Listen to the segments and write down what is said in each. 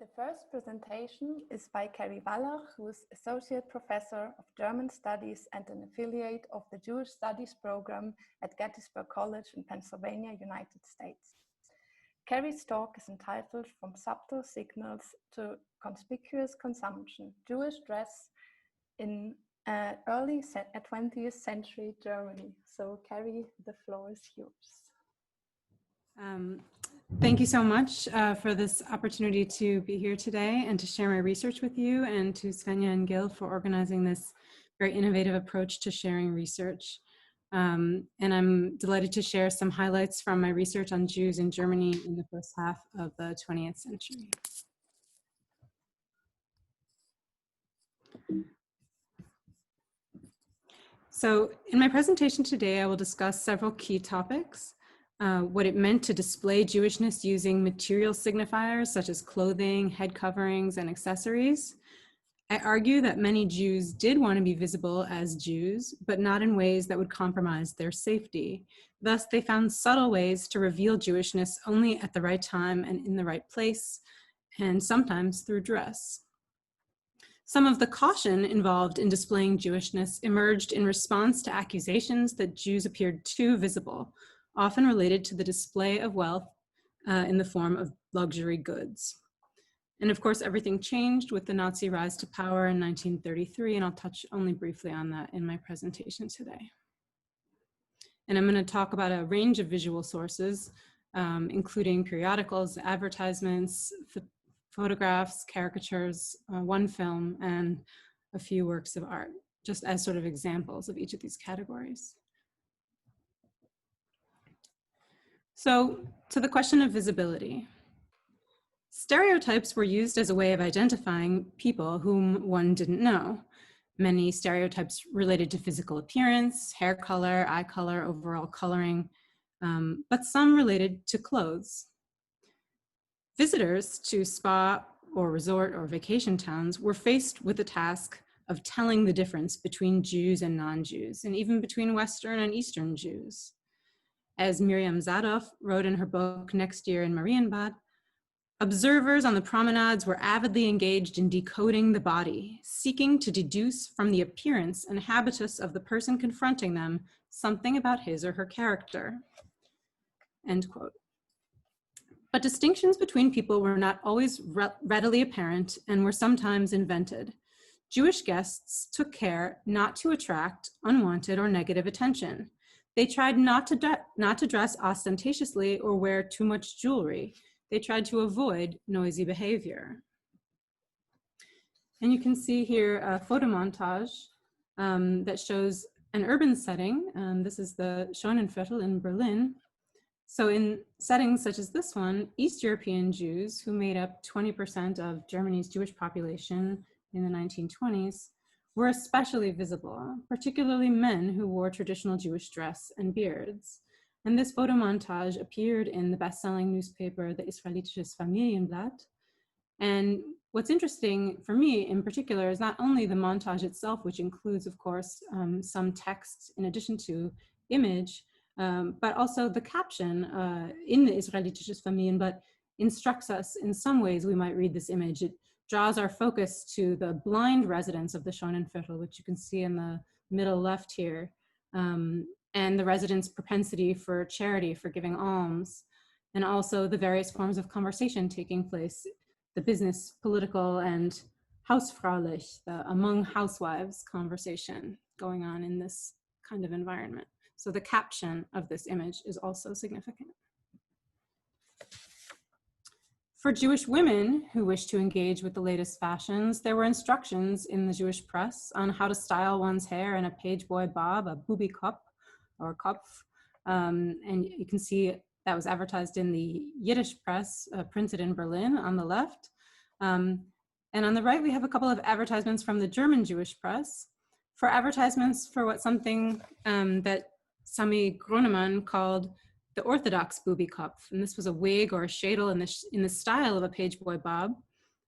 The first presentation is by Kerry Wallach, who is Associate Professor of German Studies and an affiliate of the Jewish Studies program at Gettysburg College in Pennsylvania, United States. Kerry's talk is entitled From Subtle Signals to Conspicuous Consumption, Jewish Dress in early 20th century Germany. So Kerry, the floor is yours. Thank you so much for this opportunity to be here today and to share my research with you, and to Svenja and Gil for organizing this very innovative approach to sharing research. And I'm delighted to share some highlights from my research on Jews in Germany in the first half of the 20th century. So in my presentation today, I will discuss several key topics. What it meant to display Jewishness using material signifiers such as clothing, head coverings, and accessories. I argue that many Jews did want to be visible as Jews, but not in ways that would compromise their safety. Thus, they found subtle ways to reveal Jewishness only at the right time and in the right place, and sometimes through dress. Some of the caution involved in displaying Jewishness emerged in response to accusations that Jews appeared too visible, often related to the display of wealth in the form of luxury goods. And of course, everything changed with the Nazi rise to power in 1933, and I'll touch only briefly on that in my presentation today. And I'm going to talk about a range of visual sources, including periodicals, advertisements, photographs, caricatures, one film, and a few works of art, just as sort of examples of each of these categories. So, to the question of visibility. Stereotypes were used as a way of identifying people whom one didn't know. Many stereotypes related to physical appearance, hair color, eye color, overall coloring, but some related to clothes. Visitors to spa or resort or vacation towns were faced with the task of telling the difference between Jews and non-Jews, and even between Western and Eastern Jews. As Miriam Zadoff wrote in her book Next Year in Marienbad, observers on the promenades were avidly engaged in decoding the body, seeking to deduce from the appearance and habitus of the person confronting them something about his or her character. End quote. But distinctions between people were not always readily apparent and were sometimes invented. Jewish guests took care not to attract unwanted or negative attention. They tried not to dress ostentatiously or wear too much jewelry. They tried to avoid noisy behavior. And you can see here a photo montage that shows an urban setting. This is the Schönenviertel in Berlin. So in settings such as this one, East European Jews, who made up 20% of Germany's Jewish population in the 1920s, were especially visible, particularly men who wore traditional Jewish dress and beards. And this photo montage appeared in the best-selling newspaper, the Israelitisches Familienblatt. And what's interesting for me in particular is not only the montage itself, which includes, of course, some text in addition to image, but also the caption in the Israelitisches Familienblatt instructs us in some ways we might read this image. It draws our focus to the blind residents of the Schönenviertel, which you can see in the middle left here, and the residents' propensity for charity, for giving alms, and also the various forms of conversation taking place, the business, political, and hausfraulich, the among housewives conversation going on in this kind of environment. So the caption of this image is also significant. For Jewish women who wish to engage with the latest fashions, there were instructions in the Jewish press on how to style one's hair in a pageboy bob, a Bubikopf or Kopf. And you can see that was advertised in the Yiddish press, printed in Berlin on the left. And on the right, we have a couple of advertisements from the German Jewish press for advertisements for something that Sami Gronemann called the Orthodox Bubikopf, and this was a wig or a shadel in the style of a pageboy bob.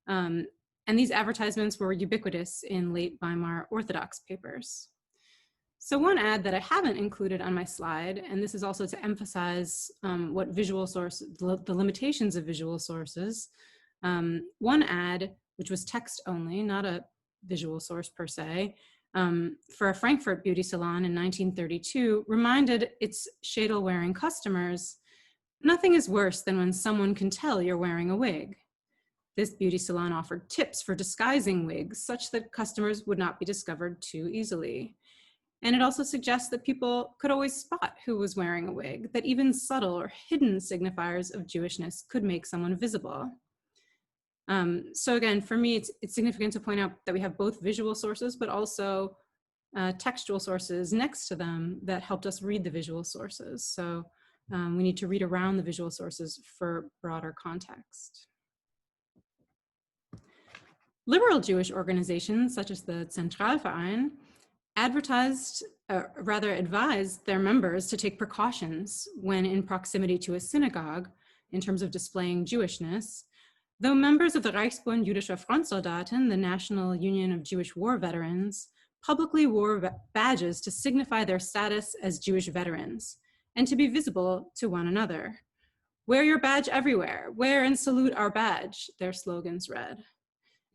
And these advertisements were ubiquitous in late Weimar Orthodox papers. So one ad that I haven't included on my slide, and this is also to emphasize what visual sources, the limitations of visual sources, One ad, which was text only, not a visual source per se, for a Frankfurt beauty salon in 1932, reminded its shadel-wearing customers, "Nothing is worse than when someone can tell you're wearing a wig." This beauty salon offered tips for disguising wigs such that customers would not be discovered too easily. And it also suggests that people could always spot who was wearing a wig, that even subtle or hidden signifiers of Jewishness could make someone visible. So again, for me, it's significant to point out that we have both visual sources, but also textual sources next to them that helped us read the visual sources. So we need to read around the visual sources for broader context. Liberal Jewish organizations, such as the Zentralverein, advised their members to take precautions when in proximity to a synagogue in terms of displaying Jewishness, though members of the Reichsbund Jüdischer Frontsoldaten, the National Union of Jewish War Veterans, publicly wore badges to signify their status as Jewish veterans and to be visible to one another. "Wear your badge everywhere. Wear and salute our badge," their slogans read.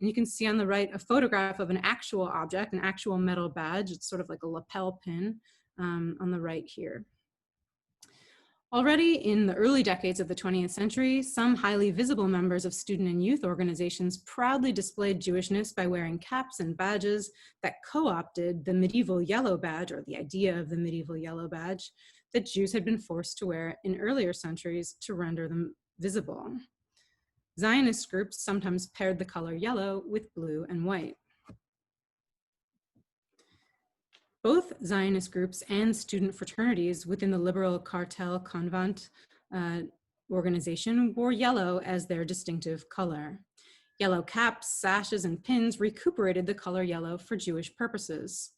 And you can see on the right a photograph of an actual object, an actual metal badge. It's sort of like a lapel pin on the right here. Already in the early decades of the 20th century, some highly visible members of student and youth organizations proudly displayed Jewishness by wearing caps and badges that co-opted the medieval yellow badge, or the idea of the medieval yellow badge, that Jews had been forced to wear in earlier centuries to render them visible. Zionist groups sometimes paired the color yellow with blue and white. Both Zionist groups and student fraternities within the liberal cartel Convent organization wore yellow as their distinctive color. Yellow caps, sashes, and pins recuperated the color yellow for Jewish purposes.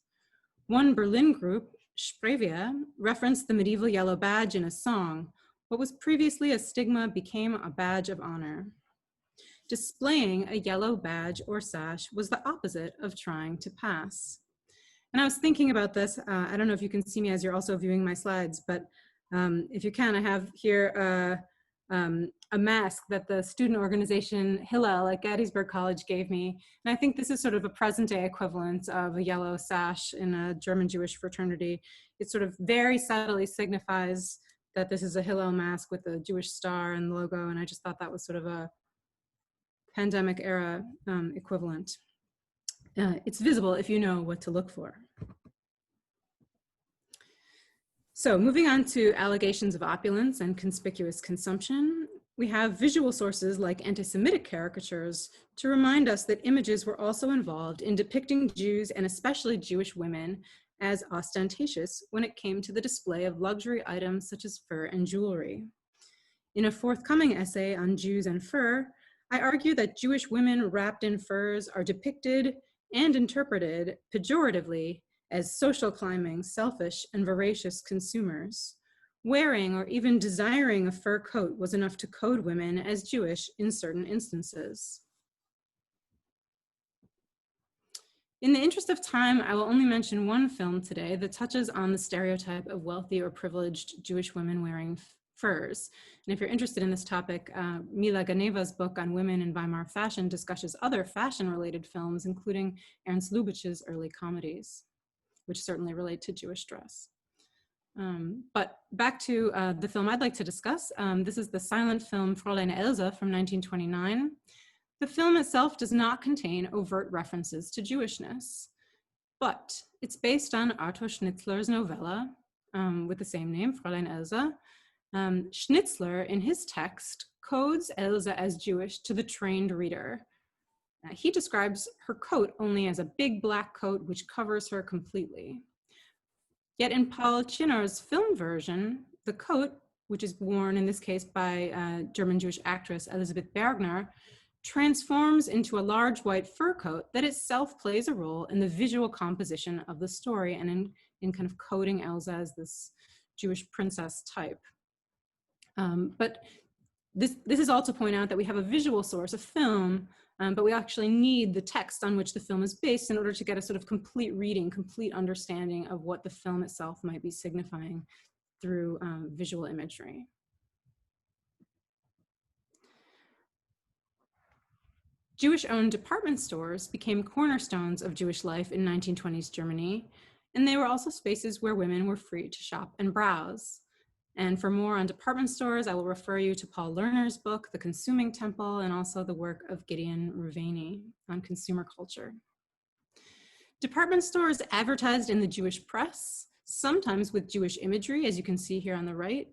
One Berlin group, Sprevia, referenced the medieval yellow badge in a song. What was previously a stigma became a badge of honor. Displaying a yellow badge or sash was the opposite of trying to pass. And I was thinking about this. I don't know if you can see me as you're also viewing my slides, but if you can, I have here a mask that the student organization Hillel at Gettysburg College gave me. And I think this is sort of a present day equivalent of a yellow sash in a German Jewish fraternity. It sort of very subtly signifies that this is a Hillel mask with a Jewish star and logo. And I just thought that was sort of a pandemic era equivalent. It's visible if you know what to look for. So moving on to allegations of opulence and conspicuous consumption, we have visual sources like anti-Semitic caricatures to remind us that images were also involved in depicting Jews and especially Jewish women as ostentatious when it came to the display of luxury items such as fur and jewelry. In a forthcoming essay on Jews and fur, I argue that Jewish women wrapped in furs are depicted and interpreted pejoratively as social climbing, selfish, and voracious consumers. Wearing or even desiring a fur coat was enough to code women as Jewish in certain instances. In the interest of time, I will only mention one film today that touches on the stereotype of wealthy or privileged Jewish women wearing furs. And if you're interested in this topic, Mila Ganeva's book on women in Weimar fashion discusses other fashion-related films, including Ernst Lubitsch's early comedies, which certainly relate to Jewish dress. But back to the film I'd like to discuss. This is the silent film Fräulein Else from 1929. The film itself does not contain overt references to Jewishness, but it's based on Arthur Schnitzler's novella with the same name, Fräulein Else. Schnitzler, in his text, codes Else as Jewish to the trained reader. He describes her coat only as a big black coat which covers her completely. Yet in Paul Czinner's film version, the coat, which is worn in this case by German Jewish actress Elisabeth Bergner, transforms into a large white fur coat that itself plays a role in the visual composition of the story and in kind of coding Else as this Jewish princess type. But this is all to point out that we have a visual source, a film, but we actually need the text on which the film is based in order to get a sort of complete reading, complete understanding of what the film itself might be signifying through visual imagery. Jewish-owned department stores became cornerstones of Jewish life in 1920s Germany, and they were also spaces where women were free to shop and browse. And for more on department stores, I will refer you to Paul Lerner's book, The Consuming Temple, and also the work of Gideon Ruvani on consumer culture. Department stores advertised in the Jewish press, sometimes with Jewish imagery, as you can see here on the right.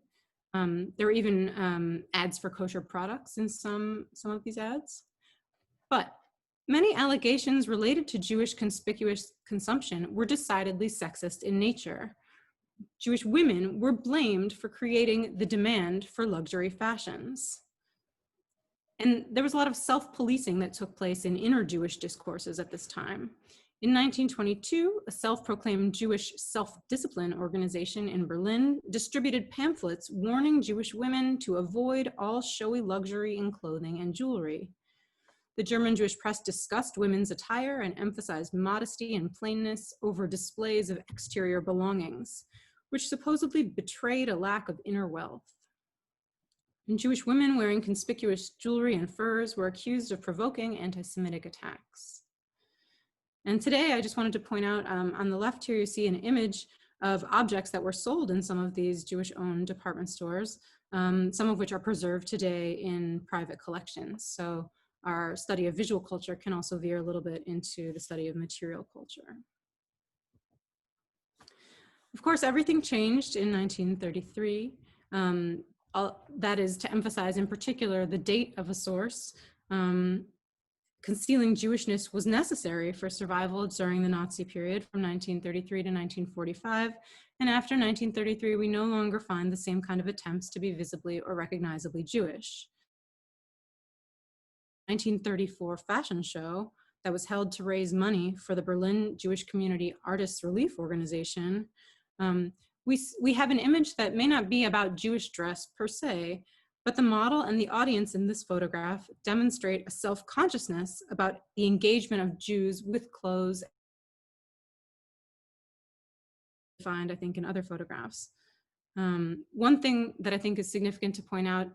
There were even ads for kosher products in some of these ads. But many allegations related to Jewish conspicuous consumption were decidedly sexist in nature. Jewish women were blamed for creating the demand for luxury fashions. And there was a lot of self-policing that took place in inner Jewish discourses at this time. In 1922, a self-proclaimed Jewish self-discipline organization in Berlin distributed pamphlets warning Jewish women to avoid all showy luxury in clothing and jewelry. The German Jewish press discussed women's attire and emphasized modesty and plainness over displays of exterior belongings, which supposedly betrayed a lack of inner wealth. And Jewish women wearing conspicuous jewelry and furs were accused of provoking anti-Semitic attacks. And today, I just wanted to point out on the left here, you see an image of objects that were sold in some of these Jewish-owned department stores, some of which are preserved today in private collections. So our study of visual culture can also veer a little bit into the study of material culture. Of course, everything changed in 1933. That is to emphasize in particular the date of a source. Concealing Jewishness was necessary for survival during the Nazi period from 1933 to 1945. And after 1933, we no longer find the same kind of attempts to be visibly or recognizably Jewish. 1934 fashion show that was held to raise money for the Berlin Jewish Community Artists Relief Organization. We have an image that may not be about Jewish dress per se, but the model and the audience in this photograph demonstrate a self-consciousness about the engagement of Jews with clothes, find, I think, in other photographs. One thing that I think is significant to point out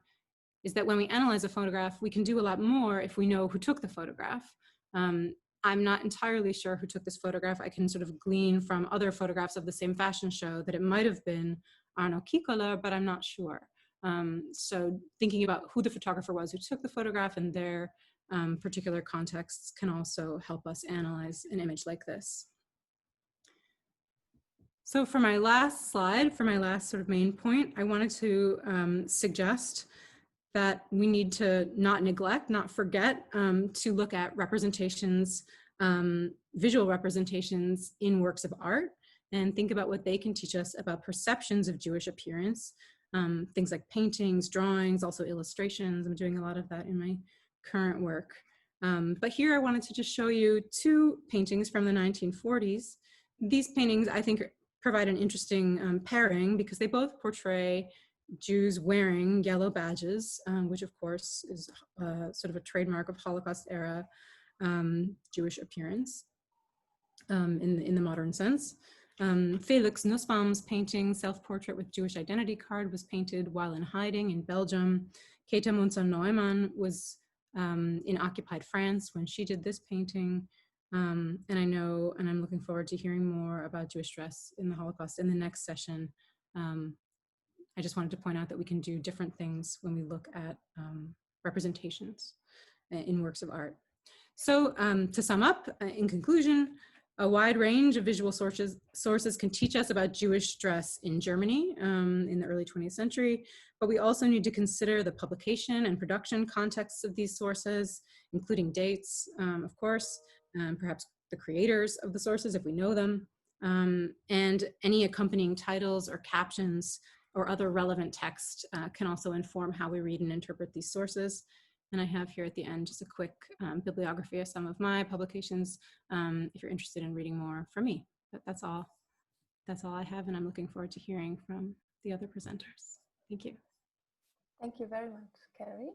is that when we analyze a photograph, we can do a lot more if we know who took the photograph. I'm not entirely sure who took this photograph. I can sort of glean from other photographs of the same fashion show that it might have been Arno Kikola, but I'm not sure. So thinking about who the photographer was who took the photograph and their particular contexts can also help us analyze an image like this. So for my last slide, for my last sort of main point, I wanted to suggest that we need to not neglect, not forget to look at representations, visual representations in works of art, and think about what they can teach us about perceptions of Jewish appearance. Things like paintings, drawings, also illustrations. I'm doing a lot of that in my current work. But here I wanted to just show you two paintings from the 1940s. These paintings, I think, provide an interesting pairing because they both portray Jews wearing yellow badges, which of course is sort of a trademark of Holocaust-era Jewish appearance in the modern sense. Felix Nussbaum's painting, Self-Portrait with Jewish Identity Card, was painted while in hiding in Belgium. Keta Munzer-Neumann was in occupied France when she did this painting. And I know, and I'm looking forward to hearing more about Jewish dress in the Holocaust in the next session. I just wanted to point out that we can do different things when we look at representations in works of art. So to sum up, in conclusion, a wide range of visual sources can teach us about Jewish dress in Germany in the early 20th century, but we also need to consider the publication and production contexts of these sources, including dates, of course, perhaps the creators of the sources if we know them, and any accompanying titles or captions or other relevant text can also inform how we read and interpret these sources. And I have here at the end just a quick bibliography of some of my publications if you're interested in reading more from me. But that's all I have, and I'm looking forward to hearing from the other presenters. Thank you. Thank you very much, Kerry.